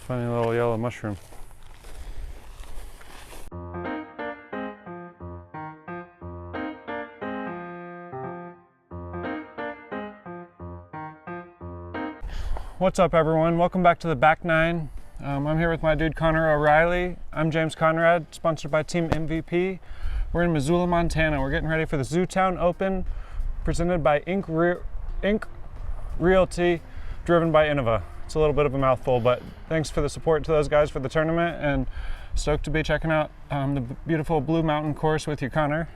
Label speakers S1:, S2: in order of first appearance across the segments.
S1: Funny little yellow mushroom. What's up, everyone? Welcome back to the back nine. I'm here with my dude Connor O'Reilly. I'm James Conrad, sponsored by Team MVP. We're in Missoula, Montana. We're getting ready for the ZooTown Open, presented by Ink Realty Driven by Innova. It's a little bit of a mouthful, but thanks for the support to those guys for the tournament, and stoked to be checking out the beautiful Blue Mountain course with you, Connor.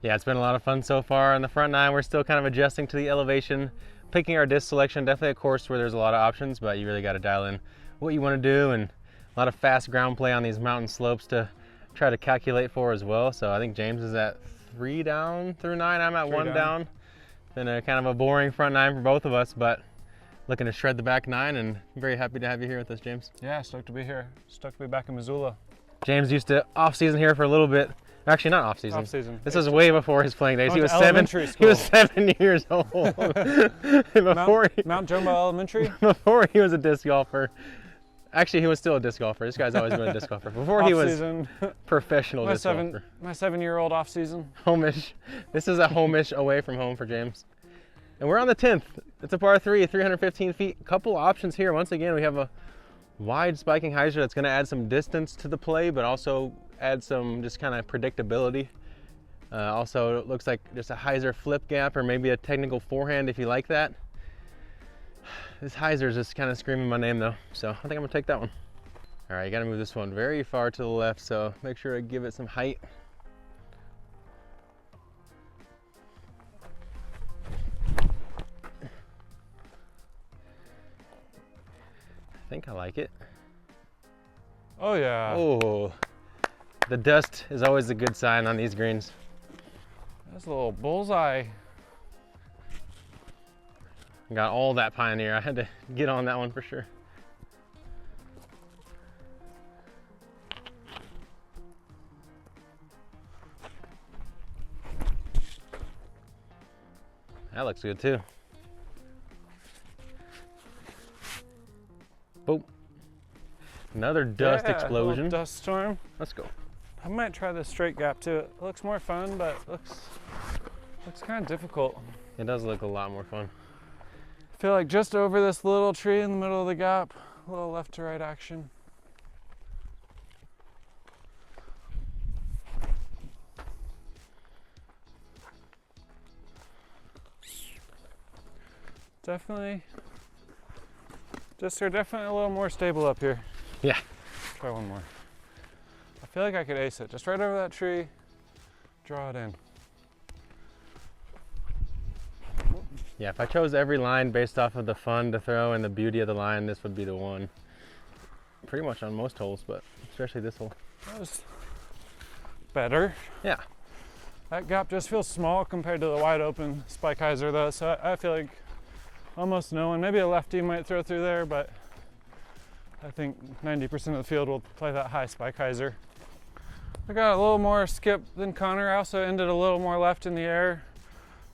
S2: Yeah, it's been a lot of fun so far. On the front nine, we're still kind of adjusting to the elevation, picking our disc selection. Definitely a course where there's a lot of options, but you really got to dial in what you want to do, and a lot of fast ground play on these mountain slopes to try to calculate for as well. So I think James is at 3 down through 9. I'm at 1 down. Been a kind of a boring front nine for both of us, but looking to shred the back nine, and I'm very happy to have you here with us, James.
S1: Yeah, stoked to be here. Stoked to be back in Missoula.
S2: James used to off season here for a little bit. Actually, not off season.
S1: Off season.
S2: This was way before his playing days. He was
S1: elementary
S2: He
S1: school.
S2: was 7 years old.
S1: Mount Jumbo Elementary.
S2: Before he was a disc golfer. Actually, he was still a disc golfer. This guy's always been a disc golfer. Before he was professional disc golfer.
S1: My 7-year-old off season.
S2: Homish. This is a homish away from home for James. And we're on the 10th. It's a par 3, 315 feet. Couple options here. Once again, we have a wide spiking hyzer that's going to add some distance to the play, but also add some just kind of predictability. Also, it looks like just a hyzer flip gap, or maybe a technical forehand if you like that. This hyzer is just kind of screaming my name though, so I think I'm gonna take that one. All right, you gotta move this one very far to the left, so make sure to give it some height. I think I like it.
S1: Oh yeah.
S2: Oh, the dust is always a good sign on these greens.
S1: That's a little bullseye.
S2: Got all that Pioneer. I had to get on that one for sure. That looks good too. Boom. Another dust explosion.
S1: A little dust storm.
S2: Let's go.
S1: I might try the straight gap too. It looks more fun, but looks kind of difficult.
S2: It does look a lot more fun.
S1: I feel like just over this little tree in the middle of the gap, a little left to right action. Definitely a little more stable up here.
S2: Yeah.
S1: Try one more. I feel like I could ace it. Just right over that tree, draw it in.
S2: Yeah, if I chose every line based off of the fun to throw and the beauty of the line, this would be the one. Pretty much on most holes, but especially this hole.
S1: That was better.
S2: Yeah.
S1: That gap just feels small compared to the wide open spike hyzer though, so I feel like almost no one. Maybe a lefty might throw through there, but I think 90% of the field will play that high spike hyzer. I got a little more skip than Connor. I also ended a little more left in the air.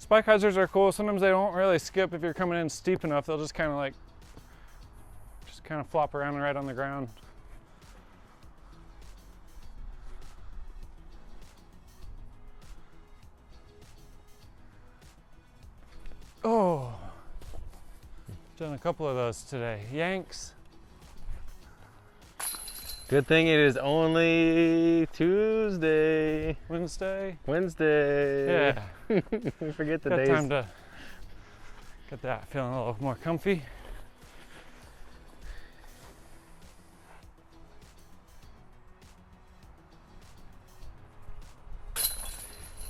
S1: Spike hyzers are cool. Sometimes they don't really skip if you're coming in steep enough. They'll just kind of flop around right on the ground. Oh, done a couple of those today. Yanks.
S2: Good thing it is only Tuesday.
S1: Wednesday.
S2: Yeah. We forget the days.
S1: Got time to get that feeling a little more comfy.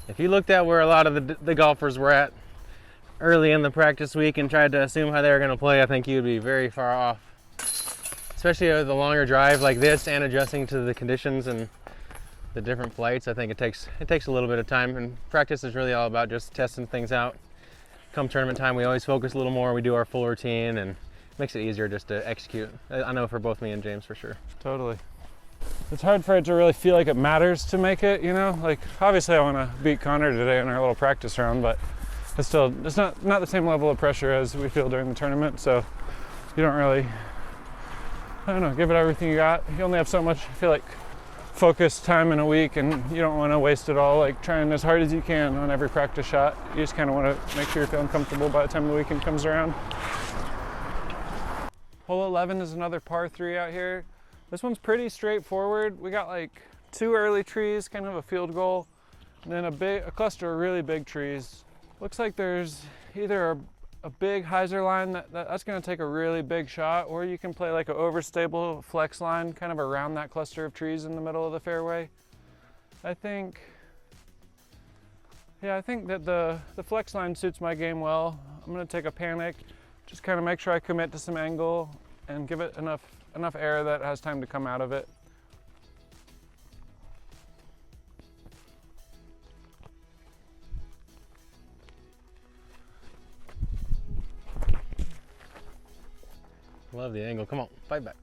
S2: If you looked at where a lot of the golfers were at early in the practice week and tried to assume how they were going to play, I think you'd be very far off. Especially with the longer drive like this and adjusting to the conditions and the different flights. I think it takes a little bit of time, and practice is really all about just testing things out. Come tournament time, we always focus a little more. We do our full routine, and it makes it easier just to execute. I know for both me and James for sure.
S1: Totally. It's hard for it to really feel like it matters to make it, you know? Like, obviously I want to beat Connor today in our little practice round, but it's not the same level of pressure as we feel during the tournament, so you don't really I don't know, give it everything you got. You only have so much, I feel like, focused time in a week, and you don't want to waste it all like trying as hard as you can on every practice shot. You just kind of want to make sure you're feeling comfortable by the time the weekend comes around. Hole 11 is another par 3 out here. This one's pretty straightforward. We got like 2 early trees, kind of a field goal, and then a cluster of really big trees. Looks like there's either a big hyzer line that's going to take a really big shot, or you can play like an overstable flex line kind of around that cluster of trees in the middle of the fairway. I think that the flex line suits my game well. I'm going to take a panic, just kind of make sure I commit to some angle and give it enough air that it has time to come out of it.
S2: Love the angle. Come on, fight back.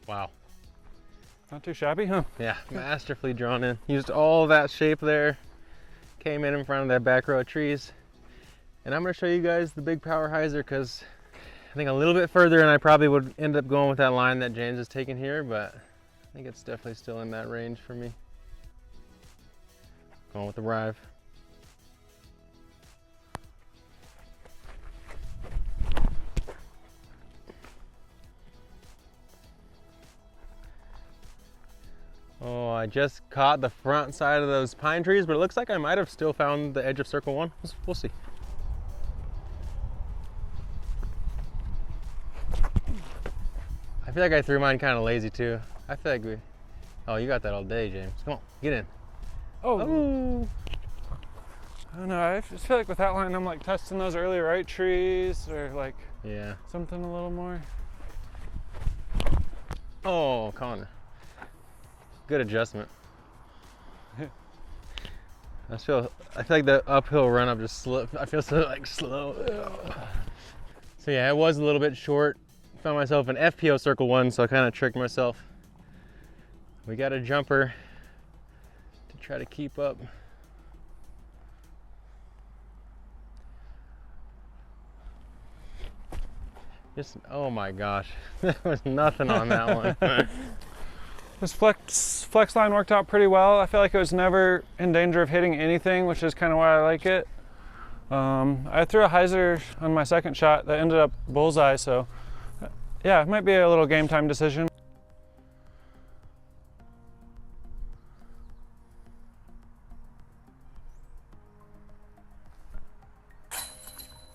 S2: Wow.
S1: Not too shabby, huh?
S2: Yeah, masterfully drawn in. Used all that shape there. Came in front of that back row of trees. And I'm going to show you guys the big power hyzer, because I think a little bit further and I probably would end up going with that line that James has taken here, but I think it's definitely still in that range for me. Going with the Rive. Oh, I just caught the front side of those pine trees, but it looks like I might have still found the edge of circle 1. We'll see. I feel like I threw mine kind of lazy too. I feel like oh, you got that all day, James. Come on, get in.
S1: Oh. I don't know, I just feel like with that line, I'm like testing those early right trees or like something a little more.
S2: Oh, Connor. Good adjustment. I feel like the uphill run up just slipped. I feel so like slow. So yeah, it was a little bit short. Found myself an FPO circle 1, so I kind of tricked myself. We got a jumper to try to keep up. Just, oh my gosh, there was nothing on that one.
S1: This flex line worked out pretty well. I feel like it was never in danger of hitting anything, which is kind of why I like it. I threw a hyzer on my second shot that ended up bullseye, so yeah, it might be a little game time decision.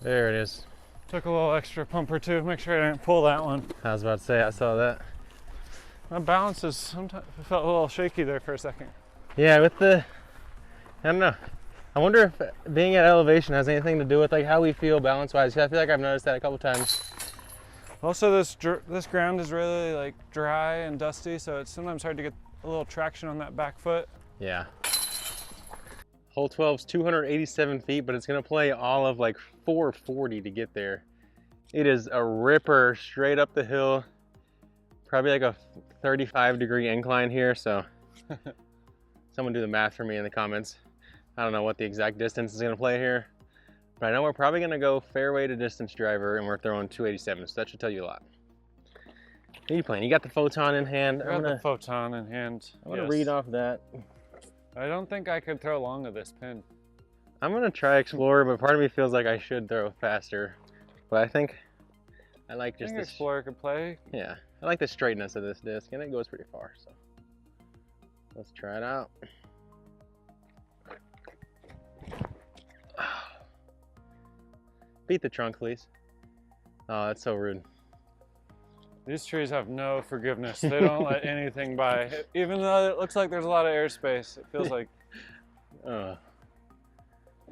S2: There it is.
S1: Took a little extra pump or two, make sure I didn't pull that one.
S2: I was about to say, I saw that.
S1: My balance is sometimes, I felt a little shaky there for a second.
S2: Yeah, with I don't know. I wonder if being at elevation has anything to do with like how we feel balance-wise. I feel like I've noticed that a couple times. Also,
S1: this ground is really like dry and dusty, so it's sometimes hard to get a little traction on that back foot.
S2: Yeah. Hole 12 is 287 feet, but it's gonna play all of like 440 to get there. It is a ripper straight up the hill. Probably like a 35-degree incline here, so someone do the math for me in the comments. I don't know what the exact distance is gonna play here, but I know we're probably gonna go fairway to distance driver, and we're throwing 287, so that should tell you a lot. What are you playing? You got the photon in hand.
S1: I got the photon in hand.
S2: I'm gonna read off that.
S1: I don't think I could throw long of this pin.
S2: I'm gonna try Explorer, but part of me feels like I should throw faster. But I think I like just this.
S1: Explorer could play.
S2: Yeah, I like the straightness of this disc, and it goes pretty far. So let's try it out. Beat the trunk, please. Oh, that's so rude.
S1: These trees have no forgiveness. They don't let anything by. Even though it looks like there's a lot of airspace, it feels like...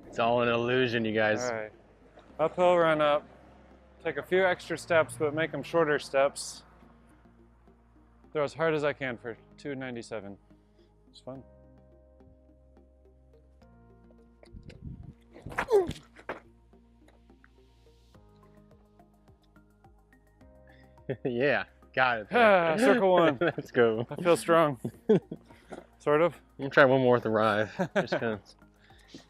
S2: It's all an illusion, you guys.
S1: All right. Uphill run up. Take a few extra steps, but make them shorter steps. Throw as hard as I can for 297. It's fun.
S2: Yeah, got it.
S1: Circle 1.
S2: Let's go.
S1: I feel strong. Sort of.
S2: I'm gonna try one more with the Rive. Just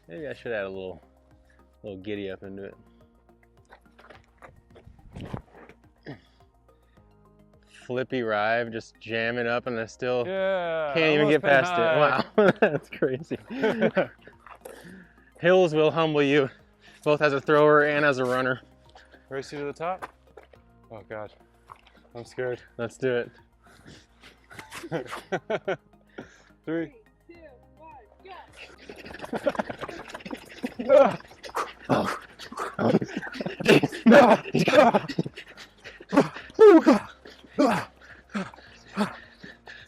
S2: maybe I should add a little giddy up into it. flippy rive, just jam it up, and I still
S1: Yeah.
S2: can't even get past it. Wow, that's crazy. Hills will humble you, both as a thrower and as a runner.
S1: Race you to the top? Oh God, I'm scared.
S2: Let's do it.
S1: 3,
S3: 2, 1, go!
S2: Oh. No.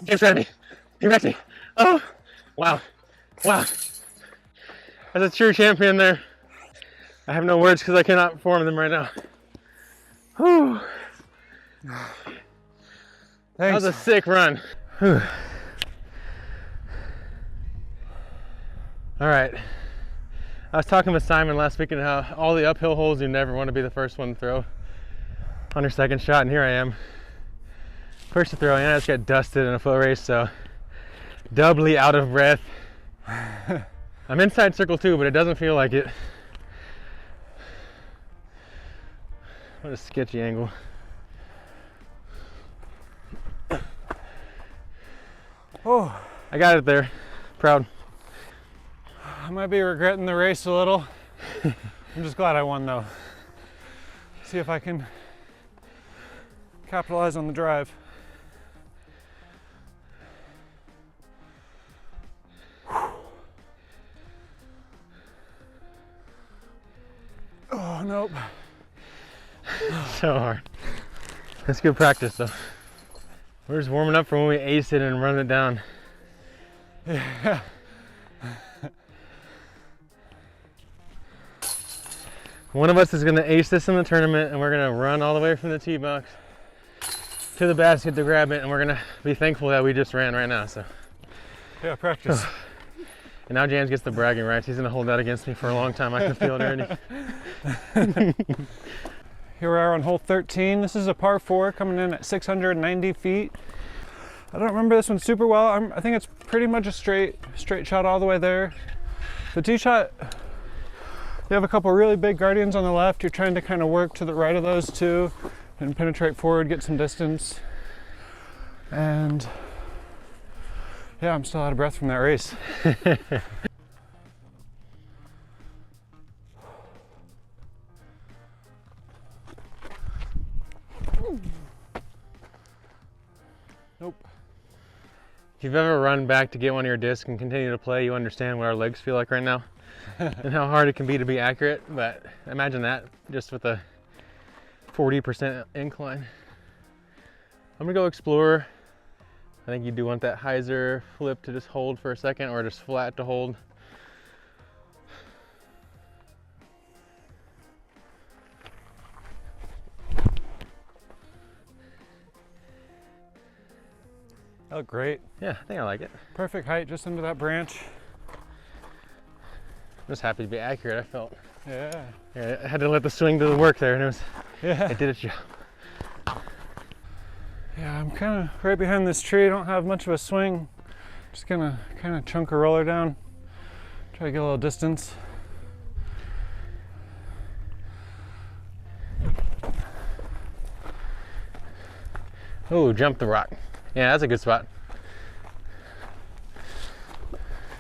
S2: James ready. You ready? Oh, wow. Wow. That's a true champion there. I have no words because I cannot perform them right now. Whew. That was a sick run. Whew. All right. I was talking with Simon last week and how all the uphill holes you never want to be the first one to throw on your second shot, and here I am. First to throw, and I just got dusted in a foot race, so doubly out of breath. I'm inside circle 2, but it doesn't feel like it. What a sketchy angle.
S1: Oh,
S2: I got it there. Proud.
S1: I might be regretting the race a little. I'm just glad I won though. See if I can capitalize on the drive. Oh, nope.
S2: So hard. That's good practice though. We're just warming up for when we ace it and run it down.
S1: Yeah.
S2: One of us is going to ace this in the tournament, and we're going to run all the way from the tee box to the basket to grab it, and we're going to be thankful that we just ran right now. So,
S1: Yeah, practice.
S2: and now James gets the bragging rights. He's going to hold that against me for a long time. I can feel it already.
S1: Here we are on hole 13. This is a par 4 coming in at 690 feet. I don't remember this one super well. I think it's pretty much a straight shot all the way there. The tee shot, you have a couple really big guardians on the left. You're trying to kind of work to the right of those two and penetrate forward, get some distance. And yeah, I'm still out of breath from that race. Nope.
S2: If you've ever run back to get one of your discs and continue to play, you understand what our legs feel like right now and how hard it can be to be accurate. But imagine that just with a 40% incline. I'm gonna go Explorer. I think you do want that hyzer flip to just hold for a second, or just flat to hold.
S1: That looked great.
S2: Yeah, I think I like it.
S1: Perfect height just into that branch.
S2: I'm just happy to be accurate, I felt.
S1: Yeah.
S2: Yeah, I had to let the swing do the work there, and
S1: Yeah.
S2: it did its job.
S1: Yeah, I'm kind of right behind this tree. I don't have much of a swing. Just gonna kind of chunk a roller down. Try to get a little distance.
S2: Oh, jump the rock. Yeah, that's a good spot.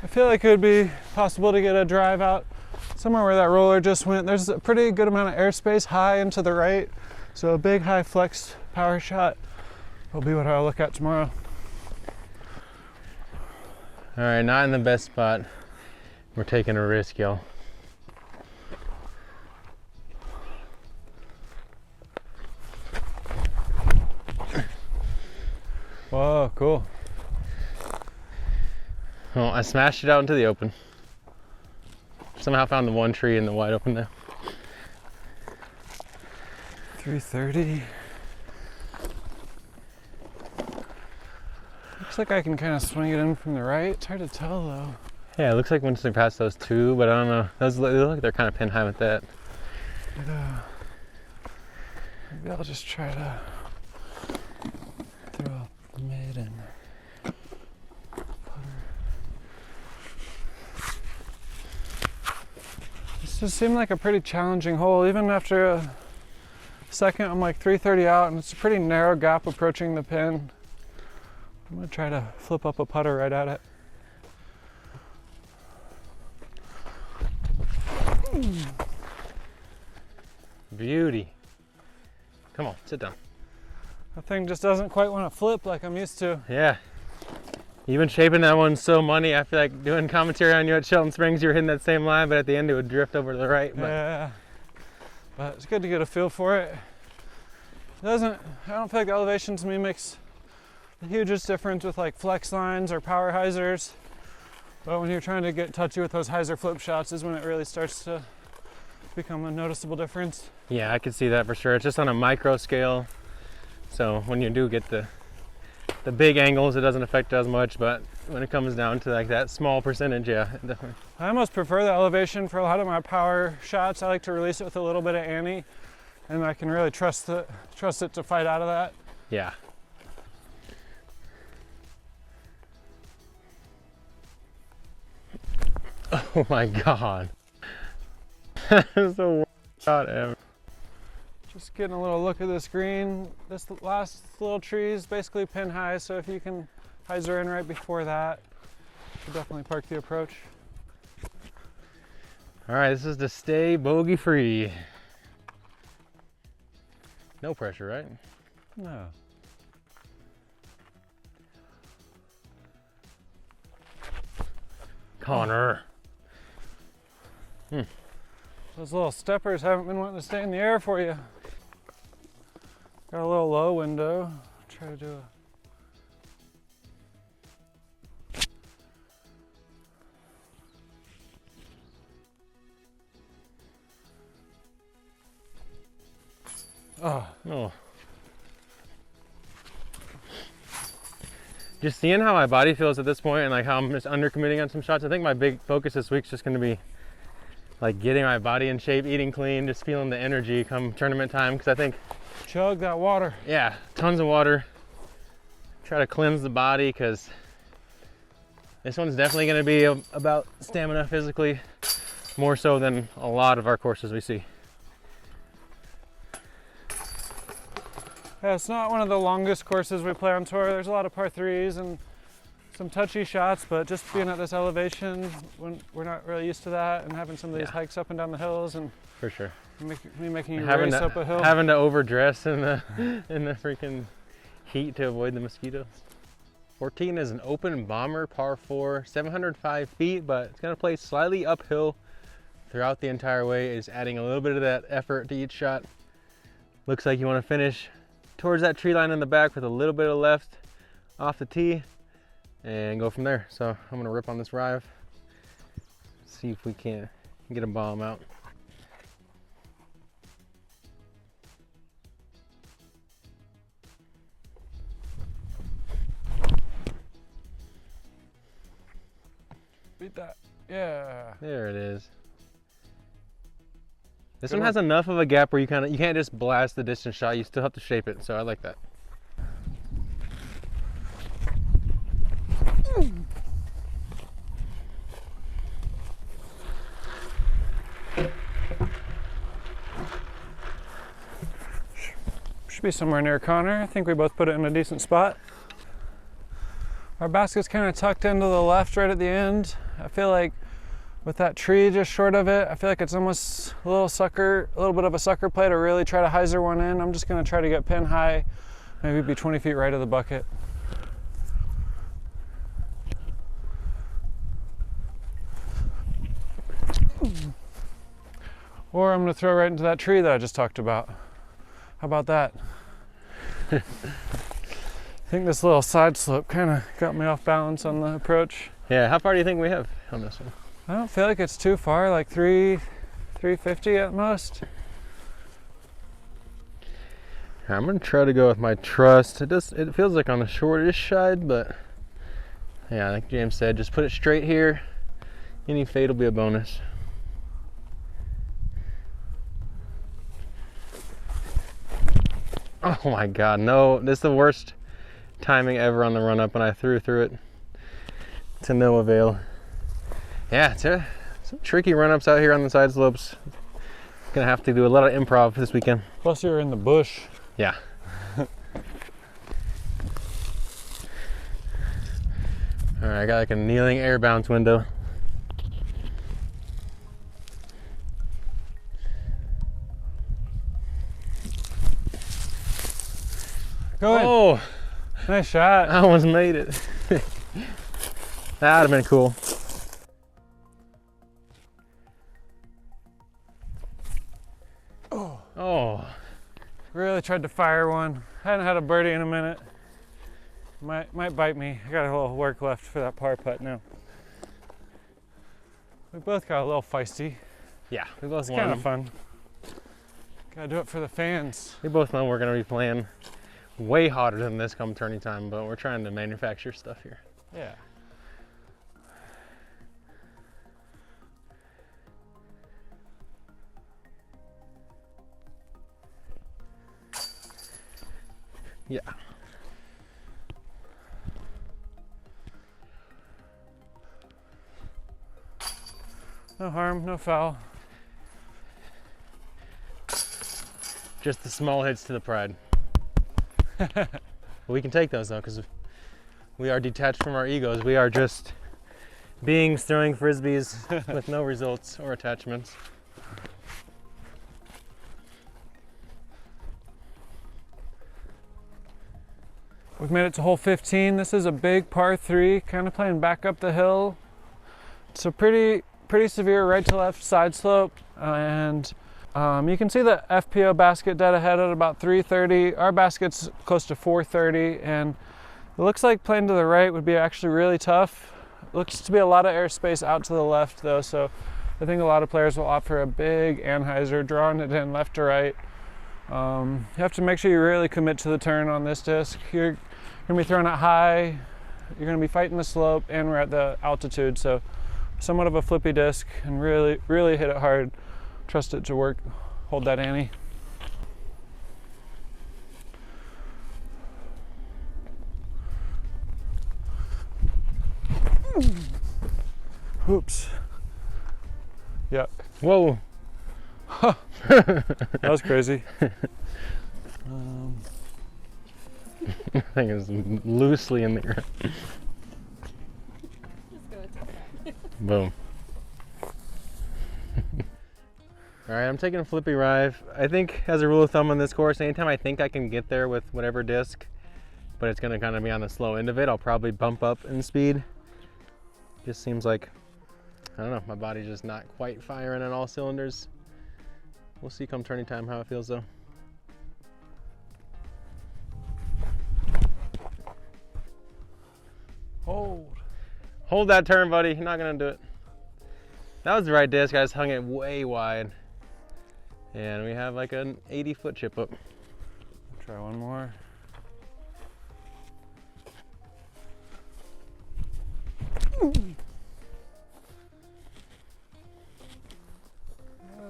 S1: I feel like it would be possible to get a drive out somewhere where that roller just went. There's a pretty good amount of airspace high and to the right. So a big high flex power shot will be what I'll look at tomorrow.
S2: All right, not in the best spot. We're taking a risk, y'all.
S1: Whoa, cool.
S2: Well, I smashed it out into the open. Somehow found the one tree in the wide open now.
S1: 330. Looks like I can kind of swing it in from the right. It's hard to tell though.
S2: Yeah, it looks like once they pass those two, but I don't know. Those they look like they're kind of pin high with that.
S1: Maybe I'll just try to throw up mid and putter. This just seemed like a pretty challenging hole, even after a second, I'm like 330 out, and it's a pretty narrow gap approaching the pin. I'm gonna try to flip up a putter right at it.
S2: Beauty. Come on, sit down.
S1: The thing just doesn't quite want to flip like I'm used to.
S2: Yeah. You've been shaping that one so money. I feel like doing commentary on you at Shelton Springs, you were hitting that same line, but at the end it would drift over to the right. But
S1: yeah. But it's good to get a feel for it. I don't feel like the elevation to me makes the hugest difference with like flex lines or power hyzers. But when you're trying to get touchy with those hyzer flip shots is when it really starts to become a noticeable difference.
S2: yeah, I can see that for sure. It's just on a micro scale. So when you do get the big angles, it doesn't affect as much, but when it comes down to like that small percentage, yeah, definitely.
S1: I almost prefer the elevation for a lot of my power shots. I like to release it with a little bit of ante, and I can really trust it to fight out of that.
S2: Yeah. Oh my God. That is the worst shot ever.
S1: Just getting a little look at this green. This last little tree is basically pin high, so if you can hyzer in right before that, you definitely park the approach.
S2: All right, this is to stay bogey free. No pressure, right?
S1: No.
S2: Connor.
S1: Those little steppers haven't been wanting to stay in the air for you. Got a little low window. Try to do a
S2: Oh. Just seeing how my body feels at this point and like how I'm just undercommitting on some shots. I think my big focus this week is just going to be like getting my body in shape, eating clean, just feeling the energy come tournament time. Because I think,
S1: chug that water.
S2: yeah, tons of water. Try to cleanse the body because this one's definitely going to be about stamina physically, more so than a lot of our courses we see.
S1: Yeah, it's not one of the longest courses we play on tour. There's a lot of par threes and some touchy shots, but just being at this elevation, when we're not really used to that, and having some of these hikes up and down the hills, and
S2: for sure,
S1: me making you race up a hill,
S2: having to overdress in the freaking heat to avoid the mosquitoes. 14 is an open bomber par 4, 705 feet, but it's gonna play slightly uphill throughout the entire way. It's adding a little bit of that effort to each shot. Looks like you want to finish towards that tree line in the back with a little bit of left off the tee and go from there. So I'm gonna rip on this drive, see if we can get a bomb out.
S1: beat that. Yeah.
S2: There it is. This one has enough of a gap where you can't just blast the distance shot. You still have to shape it. So I like that.
S1: Should be somewhere near Connor. I think we both put it in a decent spot. Our basket's kind of tucked into the left right at the end. I feel like with that tree just short of it, I feel like it's almost a little bit of a sucker play to really try to hyzer one in. I'm just gonna try to get pin high, maybe be 20 feet right of the bucket. Or I'm gonna throw right into that tree that I just talked about. How about that? I think this little side slope kind of got me off balance on the approach.
S2: Yeah, how far do you think we have on this one?
S1: I don't feel like it's too far, like 350 at most.
S2: I'm gonna try to go with my trust. It feels like on the shortish side, but yeah, like James said, just put it straight here. Any fade will be a bonus. Oh my God, no, this is the worst timing ever on the run up, and I threw through it to no avail. Yeah, some tricky run ups out here on the side slopes. Gonna have to do a lot of improv this weekend.
S1: Plus you're in the bush.
S2: Yeah. All right, I got like a kneeling air bounce window.
S1: Go in.
S2: Oh,
S1: Nice shot.
S2: I almost made it. That would have been cool. Oh.
S1: Really tried to fire one. Hadn't had a birdie in a minute. Might bite me. I got a little work left for that par putt now. We both got a little feisty.
S2: Yeah, we both
S1: It's
S2: won
S1: kind
S2: them.
S1: of fun. Gotta do it for the fans.
S2: We both know we're gonna be playing way hotter than this come tourney time, but we're trying to manufacture stuff here.
S1: Yeah.
S2: Yeah.
S1: No harm, no foul.
S2: Just the small hits to the pride. We can take those though, because we are detached from our egos. We are just beings throwing frisbees with no results or attachments.
S1: We've made it to hole 15. This is a big par 3, kind of playing back up the hill. It's a pretty severe right to left side slope, and you can see the FPO basket dead ahead at about 330. Our basket's close to 430, and it looks like playing to the right would be actually really tough. Looks to be a lot of airspace out to the left though, so I think a lot of players will opt for a big anhyzer, drawing it in left to right. You have to make sure you really commit to the turn on this disc. You're gonna be throwing it high, you're gonna be fighting the slope, and we're at the altitude, so somewhat of a flippy disc, and really hit it hard. Trust it to work. Hold that Annie. Oops. Yep.
S2: Whoa.
S1: That was crazy.
S2: That thing is loosely in the ground. Boom. All right, I'm taking a flippy rive. I think as a rule of thumb on this course, anytime I think I can get there with whatever disc, but it's gonna kind of be on the slow end of it, I'll probably bump up in speed. Just seems like, I don't know, my body's just not quite firing on all cylinders. We'll see come turning time how it feels though. Hold that turn, buddy. You're not gonna do it. That was the right disc. I just hung it way wide. And we have like an 80-foot chip up.
S1: Try one more.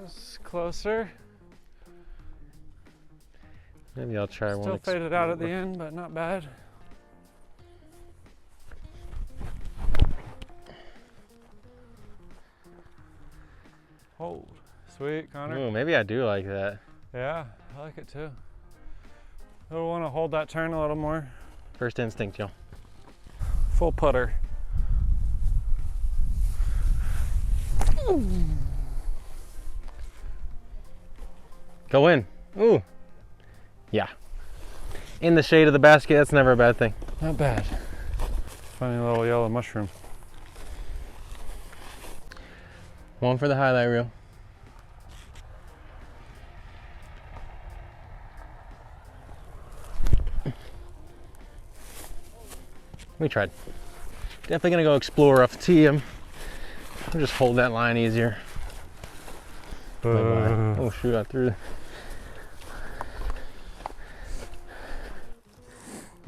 S1: That's closer.
S2: Maybe I'll try one.
S1: Still faded out at the end, but not bad. Hold. Sweet, Connor.
S2: Ooh, maybe I do like that.
S1: Yeah, I like it too. You'll want to hold that turn a little more.
S2: First instinct, y'all.
S1: Full putter.
S2: Go in. Ooh. Yeah. In the shade of the basket, that's never a bad thing.
S1: Not bad. Funny little yellow mushroom.
S2: One for the highlight reel. We tried. Definitely gonna go explore off the tee. I'll just hold that line easier. Oh shoot, I threw. A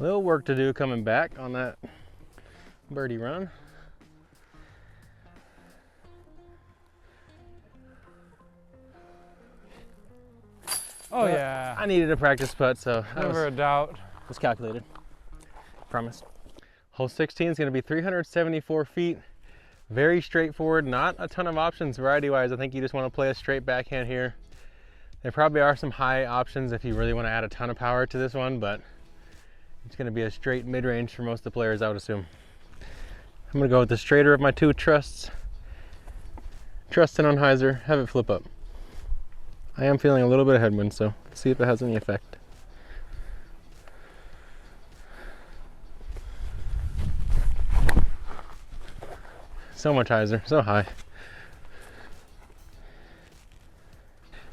S2: little work to do coming back on that birdie run.
S1: Oh yeah.
S2: I needed a practice putt, so
S1: Never a doubt.
S2: was calculated. Promise. Hole 16 is going to be 374 feet. Very straightforward. Not a ton of options variety-wise. I think you just want to play a straight backhand here. There probably are some high options if you really want to add a ton of power to this one, but it's going to be a straight mid-range for most of the players, I would assume. I'm going to go with the straighter of my two trusts. Trust in on hyzer, have it flip up. I am feeling a little bit of headwind, so let's see if it has any effect. So much hyzer, so high.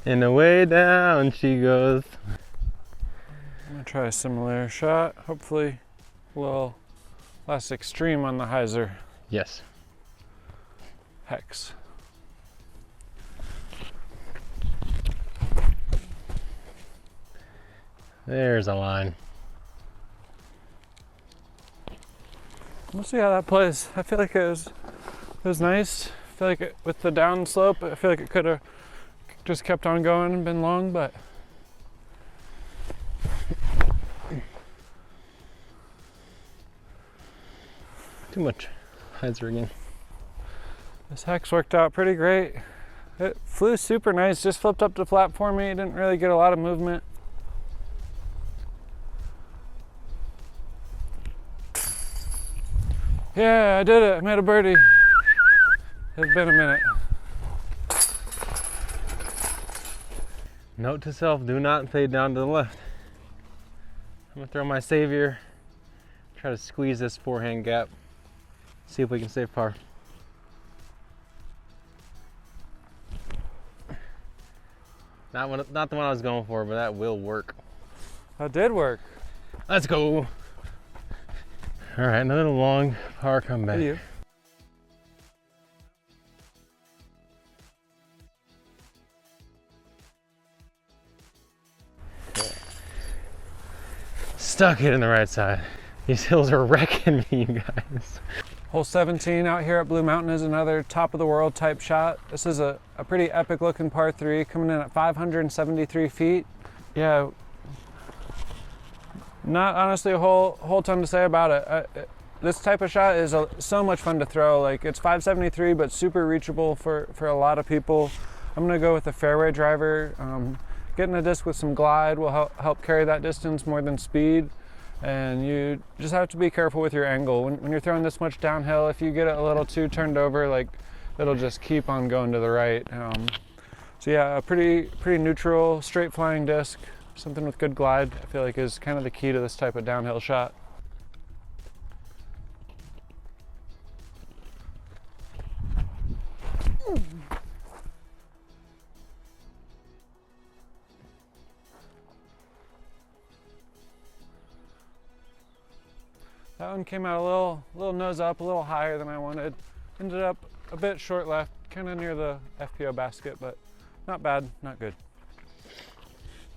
S2: And away down she goes.
S1: I'm gonna try a similar shot. Hopefully a little less extreme on the hyzer.
S2: Yes.
S1: Hex.
S2: There's a line.
S1: We'll see how that plays. I feel like it was nice. I feel like with the down slope, I feel like it could have just kept on going and been long, but
S2: too much hyzer again.
S1: this hex worked out pretty great. It flew super nice, just flipped up to flat for me. Didn't really get a lot of movement. Yeah, I did it. I made a birdie. It's been a minute.
S2: Note to self, do not fade down to the left. I'm gonna throw my savior, try to squeeze this forehand gap, see if we can save par. Not the one I was going for, but that will work.
S1: That did work.
S2: Let's go. All right, another long par comeback.
S1: Hey, you.
S2: Stuck hitting the right side. These hills are wrecking me, you guys.
S1: Hole 17 out here at Blue Mountain is another top of the world type shot. This is a pretty epic looking par 3 coming in at 573 feet. Yeah, not honestly a whole ton to say about it. This type of shot is so much fun to throw. Like, it's 573 but super reachable for a lot of people. I'm gonna go with a fairway driver. Getting a disc with some glide will help carry that distance more than speed. And you just have to be careful with your angle. When you're throwing this much downhill, if you get it a little too turned over, like, it'll just keep on going to the right. So yeah, a pretty neutral, straight flying disc, something with good glide, I feel like is kind of the key to this type of downhill shot. That one came out a little nose up, a little higher than I wanted. Ended up a bit short left, kind of near the FPO basket, but not bad, not good.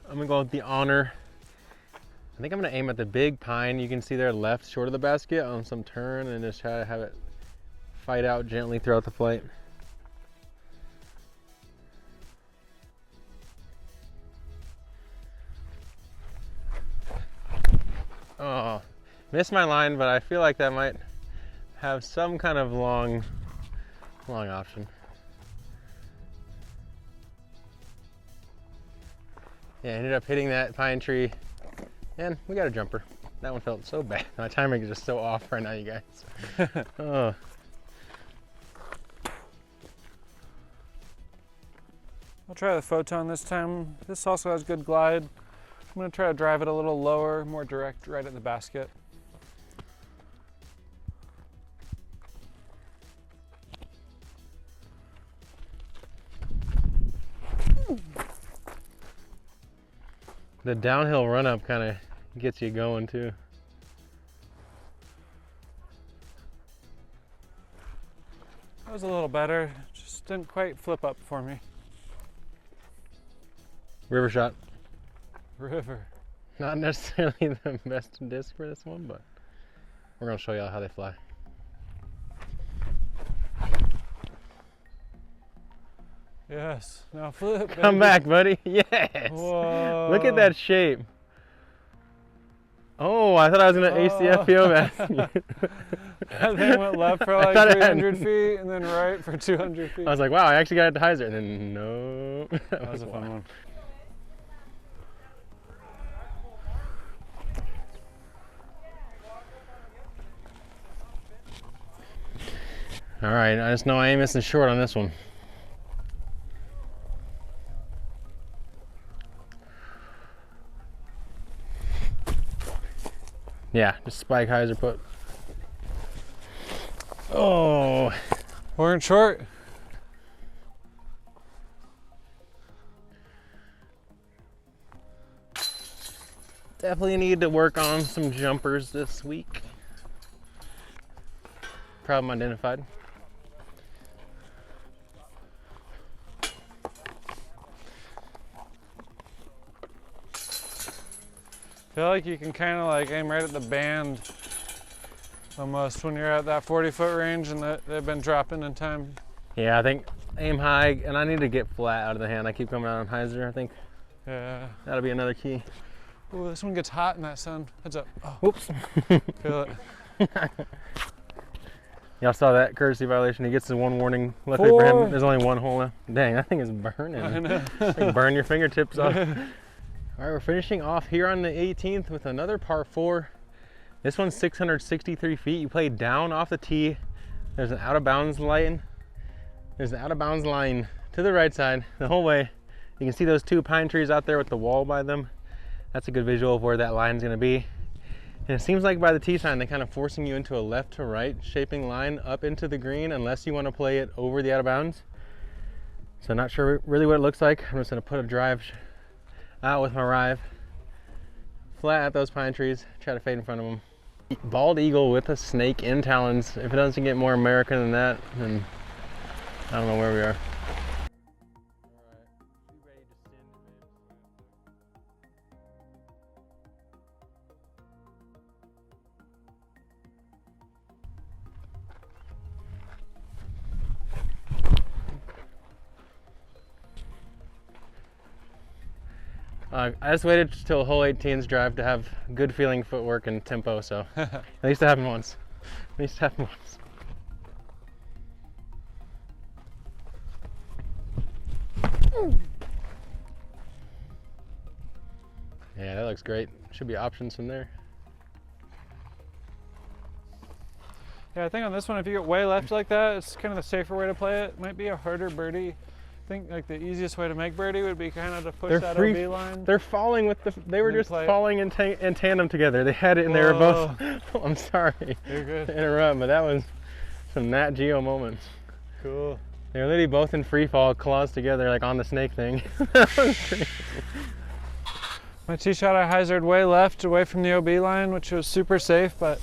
S2: I'm gonna go with the honor. I think I'm gonna aim at the big pine. You can see there left short of the basket on some turn and just try to have it fight out gently throughout the flight. Oh. Missed my line, but I feel like that might have some kind of long option. Yeah, I ended up hitting that pine tree, and we got a jumper. That one felt so bad. My timing is just so off right now, you guys. Oh.
S1: I'll try the photon this time. This also has good glide. I'm gonna try to drive it a little lower, more direct, right at the basket.
S2: The downhill run up kind of gets you going too.
S1: That was a little better, just didn't quite flip up for me.
S2: River shot.
S1: River.
S2: Not necessarily the best disc for this one, but we're gonna show y'all how they fly.
S1: Yes, now flip, baby.
S2: Come back, buddy. Yes.
S1: Whoa.
S2: Look at that shape. Oh, I thought I was gonna ace the FPO basket.
S1: And then went left for like 300 feet and then right for 200 feet.
S2: I was like, wow, I actually got it to hyzer. And then no.
S1: That was a fun one.
S2: All right, I just know I ain't missing short on this one. Yeah, just spike hyzer put. Oh,
S1: Weren't short.
S2: definitely need to work on some jumpers this week. Problem identified.
S1: Feel like you can kind of like aim right at the band almost when you're at that 40-foot range, and they've been dropping in time.
S2: Yeah, I think aim high, and I need to get flat out of the hand. I keep coming out on hyzer. I think
S1: Yeah.
S2: that'll be another key.
S1: Ooh, this one gets hot in that sun. Heads up. Oh,
S2: Whoops.
S1: feel it.
S2: Y'all saw that courtesy violation. He gets the one warning. Luckily for him, there's only one hole left. Dang, that thing is burning.
S1: I know.
S2: Like burn your fingertips off. All right, we're finishing off here on the 18th with another par 4. This one's 663 feet. You play down off the tee. There's an out of bounds line. There's an out of bounds line to the right side the whole way. You can see those 2 pine trees out there with the wall by them. That's a good visual of where that line's gonna be. And it seems like by the tee sign, they're kind of forcing you into a left to right shaping line up into the green unless you want to play it over the out of bounds. So not sure really what it looks like. I'm just gonna put a drive out with my drive, flat at those pine trees, try to fade in front of them. Bald eagle with a snake in talons. If it doesn't get more American than that, then I don't know where we are. I just waited till hole 18's drive to have good feeling footwork and tempo, so at least it happened once. At least it happened once. Yeah, that looks great. Should be options from there.
S1: Yeah, I think on this one, if you get way left like that, it's kind of the safer way to play it. Might be a harder birdie. I think like the easiest way to make birdie would be kind of to push that OB line.
S2: They're falling with the, they were just falling in tandem together. They had it and
S1: Whoa.
S2: they were both, oh, I'm sorry
S1: You're good.
S2: to interrupt, but that was some Nat Geo moments.
S1: Cool.
S2: They were literally both in free fall, claws together like on the snake thing. That was great.
S1: My tee shot, I hyzered way left away from the OB line, which was super safe, but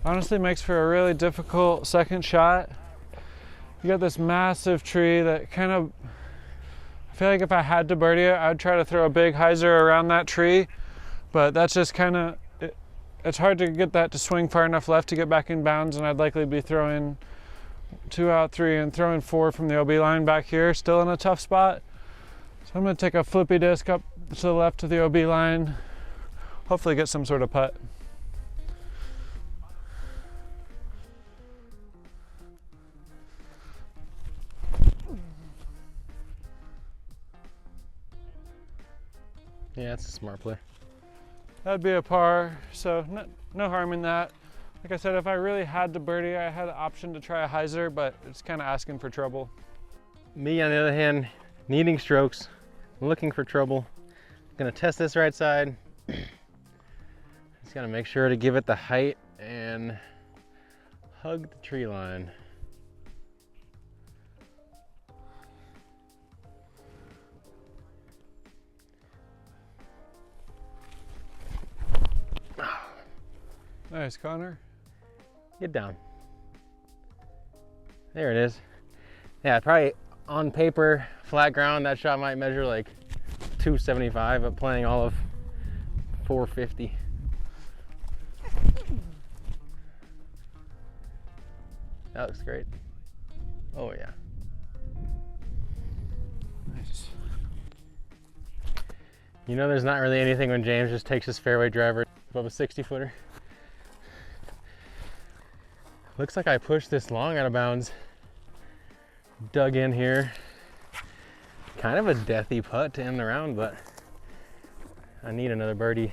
S1: honestly makes for a really difficult second shot. You got this massive tree that kind of, I feel like if I had to birdie it, I'd try to throw a big hyzer around that tree, but that's just kind of, it's hard to get that to swing far enough left to get back in bounds, and I'd likely be throwing 2 out 3 and throwing 4 from the OB line back here, still in a tough spot. So I'm gonna take a flippy disc up to the left of the OB line, hopefully get some sort of putt.
S2: Yeah, it's a smart play.
S1: That'd be a par, so no harm in that. Like I said, if I really had to birdie, I had the option to try a hyzer, but it's kind of asking for trouble.
S2: Me, on the other hand, needing strokes, looking for trouble. Gonna test this right side. Just gotta make sure to give it the height and hug the tree line.
S1: Nice, Connor.
S2: Get down. There it is. Yeah, probably on paper, flat ground, that shot might measure like 275, but playing all of 450. That looks great. Oh yeah.
S1: Nice.
S2: You know there's not really anything when James just takes his fairway driver above a 60-footer. Looks like I pushed this long out of bounds. Dug in here. Kind of a deathy putt to end the round, but I need another birdie.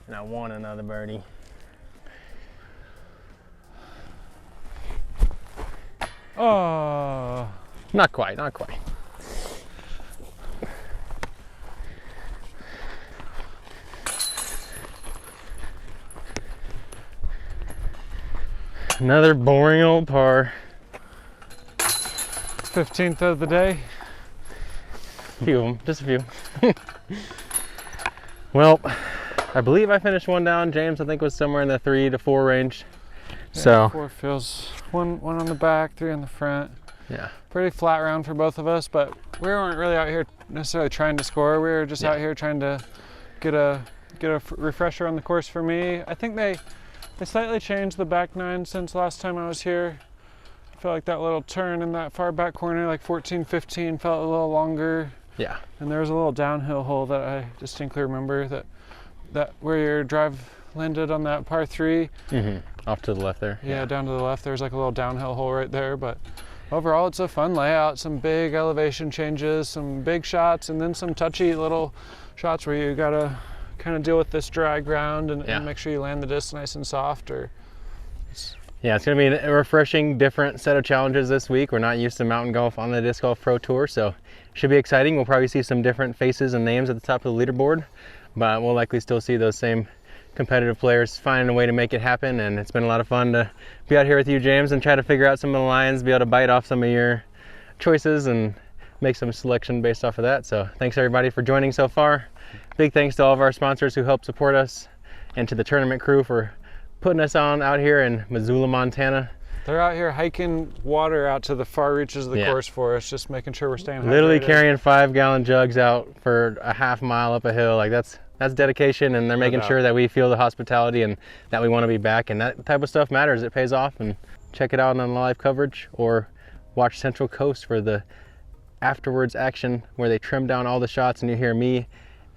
S2: And I want another birdie.
S1: Oh.
S2: Not quite, not quite. Another boring old par.
S1: 15th of the day.
S2: A few of them, just a few. Well, I believe I finished one down. James, I think, was somewhere in the 3 to 4 range.
S1: Yeah,
S2: So
S1: 4 feels one on the back, 3 on the front.
S2: yeah,
S1: Pretty flat round for both of us, but we weren't really out here necessarily trying to score. We were just out here trying to get a refresher on the course for me. I think they slightly changed the back nine since last time I was here. I feel like that little turn in that far back corner, like 14, 15, felt a little longer.
S2: yeah,
S1: And there was a little downhill hole that I distinctly remember that where your drive landed on that par 3.
S2: off to the left there.
S1: Yeah, down to the left, there's like a little downhill hole right there. But overall, it's a fun layout, some big elevation changes, some big shots, and then some touchy little shots where you gotta kind of deal with this dry ground and make sure you land the disc nice and soft.
S2: Yeah, it's gonna be a refreshing, different set of challenges this week. We're not used to mountain golf on the Disc Golf Pro Tour, so it should be exciting. We'll probably see some different faces and names at the top of the leaderboard, but we'll likely still see those same competitive players finding a way to make it happen. And it's been a lot of fun to be out here with you, James, and try to figure out some of the lines, be able to bite off some of your choices and make some selection based off of that. So thanks everybody for joining so far. Big thanks to all of our sponsors who help support us, and to the tournament crew for putting us on out here in Missoula, Montana.
S1: They're out here hiking water out to the far reaches of the course for us, just making sure we're staying hydrated.
S2: Literally carrying 5-gallon jugs out for a half mile up a hill. Like that's dedication, and they're making sure that we feel the hospitality and that we want to be back, and that type of stuff matters. It pays off. And check it out on live coverage, or watch Central Coast for the afterwards action where they trim down all the shots and you hear me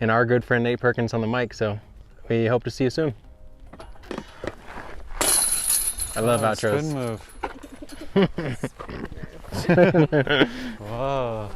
S2: and our good friend Nate Perkins on the mic. So we hope to see you soon. I love outros.
S1: Spin move. Whoa.